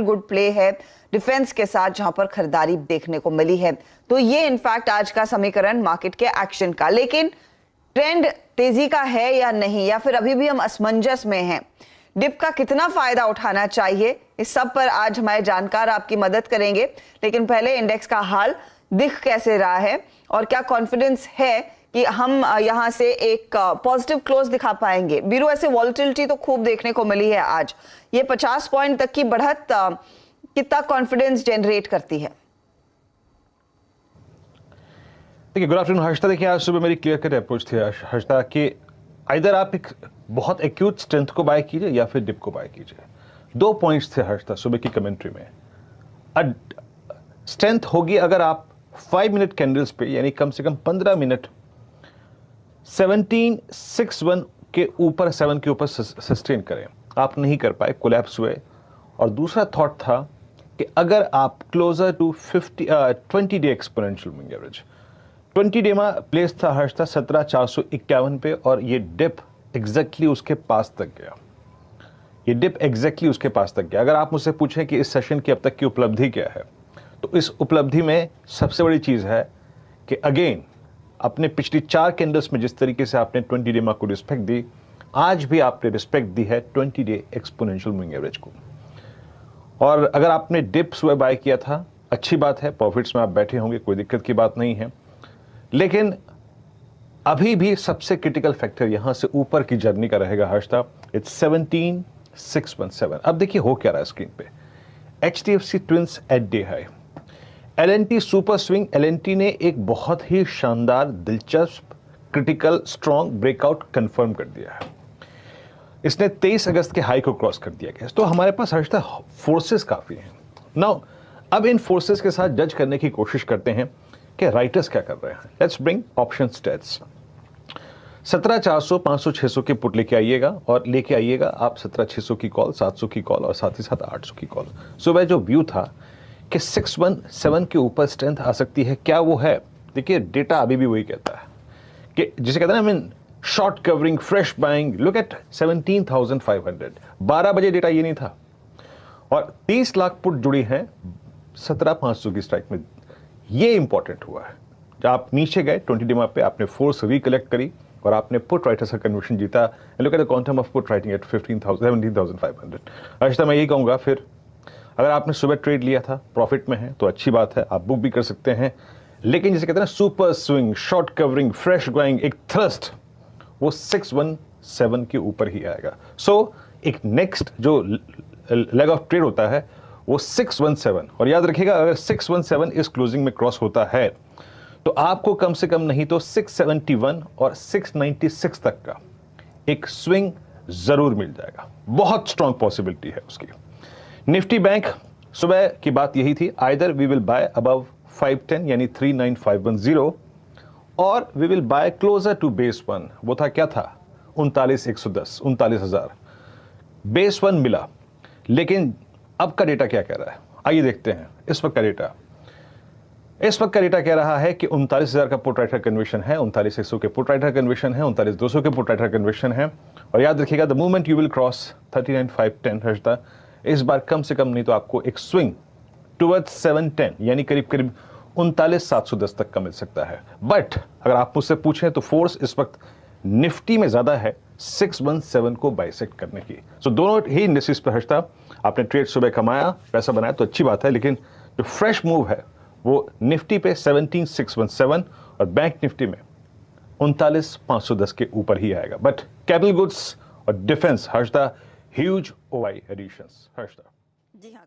Good play है defence के साथ, जहां पर खरीदारी देखने को मिली है। तो ये इनफैक्ट आज का समीकरण मार्केट के एक्शन का। लेकिन ट्रेंड तेजी का है या नहीं, या फिर अभी भी हम असमंजस में हैं? डिप का कितना फायदा उठाना चाहिए, इस सब पर आज हमारे जानकार आपकी मदद करेंगे। लेकिन पहले इंडेक्स का हाल दिख कैसे रहा है और क्या कॉन्फिडेंस है कि हम यहां से एक पॉजिटिव क्लोज दिखा पाएंगे। बीरू, ऐसे वॉलेटिलिटी तो खूब देखने को मिली है आज, ये 50 पॉइंट तक की बढ़त कितना कॉन्फिडेंस जनरेट करती है? देखिए, गुड आफ्टरनून हर्षिता। देखिए, आज सुबह मेरी क्लियर कट अप्रोच थी हर्षिता कि इधर आप एक बहुत एक्यूट स्ट्रेंथ को बाय कीजिए या फिर डिप को बाय कीजिए। 2 पॉइंट्स थे हर्षिता सुबह की कमेंट्री में। स्ट्रेंथ होगी अगर आप 5 मिनट कैंडल्स पे, यानी कम से कम 15 मिनट 1761 के ऊपर 7 के ऊपर सस्टेन करें। आप नहीं कर पाए, कोलैप्स हुए। और दूसरा थॉट था कि अगर आप closer to 20 day exponential moving average, 20 day में प्लेस था हर्षता 17,451 पे, और ये डिप एग्जैक्टली उसके पास तक गया। ये डिप एग्जैक्टली उसके पास तक गया। अगर आप मुझसे पूछें कि इस सेशन की अब तक की उपलब्धि क्या है, तो इस उपलब्धि में सबसे बड़ी चीज है कि अगेन अपने पिछली 4 कैंडल्स में जिस तरीके से आपने 20 डे को रिस्पेक्ट दी, आज भी आपने रिस्पेक्ट दी है 20 डे एक्सपोनेंशियल मूविंग एवरेज को। और अगर आपने डिप सुबह बाय किया था, अच्छी बात है, प्रॉफिट्स में आप बैठे होंगे, कोई दिक्कत की बात नहीं है। लेकिन अभी भी सबसे क्रिटिकल फैक्टर यहां से ऊपर की जर्नी का रहेगा हर्षता, इट्स 17,617। अब देखिए हो क्या रहा है स्क्रीन पे। HDFC twins at day high, L&T super swing. L&T ने एक बहुत ही शानदार, दिलचस्प, क्रिटिकल, स्ट्रॉन्ग ब्रेकआउट कंफर्म कर दिया है। इसने 23 अगस्त के हाई को क्रॉस कर दिया गया। तो हमारे पास हर्षता फोर्सेस काफी हैं। नाउ अब इन फोर्सेस के साथ जज करने की कोशिश करते हैं कि राइटर्स क्या कर रहे हैं। Let's bring option states. 17,400, 500, 600 के पुट लेके आइएगा, और लेके आइएगा आप 17,600 की कॉल, 700 की कॉल और साथ ही साथ 800 की कॉल। सुबह जो व्यू था कि 617 के ऊपर स्ट्रेंथ आ सकती है, क्या वो है? देखिए, डेटा अभी भी वही कहता है कि जिसे कहते हैं ना, short covering, fresh buying. Look at 17,500। 12 बजे डेटा ये नहीं था, और 30 लाख पुट जुड़ी हैं 17,500 की स्ट्राइक में। ये इंपॉर्टेंट हुआ है। जब आप नीचे गए 20 डे पे, आपने फोर्स रिकलेक्ट करी और आपने पुट राइटर्स का कन्वर्शन जीता। Look at the quantum of put writing at 17,500। अच्छा, मैं यही कहूंगा, फिर अगर आपने सुबह ट्रेड लिया था, प्रॉफिट में है, तो अच्छी बात है, आप बुक भी कर सकते हैं। लेकिन जिसे कहते हैं ना, super swing, short covering, fresh going, एक थ्रस्ट, वो 617 के ऊपर ही आएगा। सो एक नेक्स्ट जो लेग ऑफ ट्रेड होता है वो 617। और याद रखिएगा, अगर 617 इस क्लोजिंग में क्रॉस होता है तो आपको कम से कम नहीं तो 671 और 696 तक का एक स्विंग जरूर मिल जाएगा। बहुत स्ट्रॉन्ग पॉसिबिलिटी है उसकी। निफ्टी बैंक, सुबह की बात यही थी, either we will buy above 510 यानी 39,510, और we will buy closer to base 1। वो था, क्या था? 39,110, 39,000। बेस 1 मिला। लेकिन अब का डेटा क्या कह रहा है, आइए देखते हैं। इस वक्त का डेटा कह रहा है कि 39,000 का पुट राइटर कन्वर्शन है, 39,100 के पुट राइटर कन्वर्शन है, 39,200 के पुट राइटर कन्वर्शन है। और याद रखिएगा, the moment you will cross 39,510 Harshita, इस बार कम से कम नहीं तो आपको एक स्विंग टुवर्ड्स 710 यानी करीब करीब 39,710 तक का मिल सकता है। बट अगर आप मुझसे पूछें तो फोर्स इस वक्त निफ्टी में ज्यादा है 617 को बाइसेक्ट करने की। सो दोनों ही इंडेक्सेस पर हर्षता आपने ट्रेड सुबह कमाया, पैसा बनाया, तो अच्छी बात है। लेकिन जो फ्रेश मूव है वो निफ्टी पे 17,617 और बैंक निफ्टी में 39,510 के ऊपर ही आएगा। बट कैपिटल गुड्स और defence Harshita, huge OI editions Harshita. जी हाँ।